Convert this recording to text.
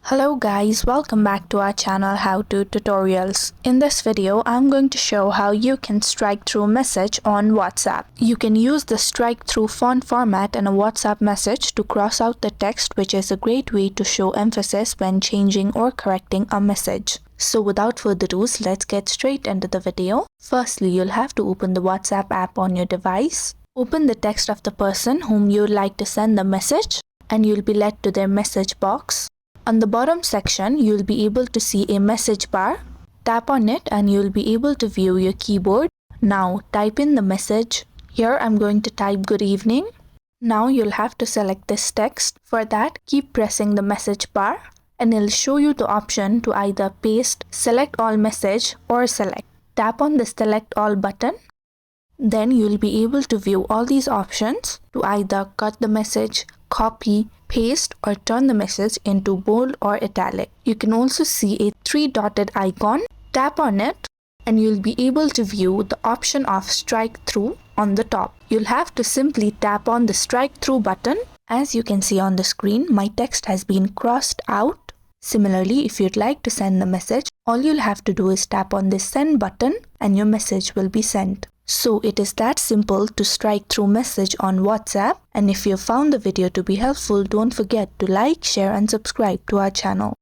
Hello guys, welcome back to our channel How To Tutorials. In this video, I'm going to show how you can strike through message on WhatsApp. You can use the strike through font format in a WhatsApp message to cross out the text, which is a great way to show emphasis when changing or correcting a message. So without further ado, let's get straight into the video. Firstly, you'll have to open the WhatsApp app on your device. Open the text of the person whom you'd like to send the message, and you'll be led to their message box. On the bottom section, you'll be able to see a message bar. Tap on it and you'll be able to view your keyboard. Now type in the message. Here I'm going to type good evening. Now you'll have to select this text. For that, keep pressing the message bar and it'll show you the option to either paste, select all message or select. Tap on the select all button. Then you'll be able to view all these options to either cut the message, copy, paste or turn the message into bold or italic. You can also see a three-dotted icon. Tap on it and you'll be able to view the option of strike through on the top. You'll have to simply tap on the strike through button. As you can see on the screen, my text has been crossed out. Similarly, if you'd like to send the message, all you'll have to do is tap on this send button and your message will be sent. So it is that simple to strike through message on WhatsApp, and if you found the video to be helpful, don't forget to like, share and subscribe to our channel.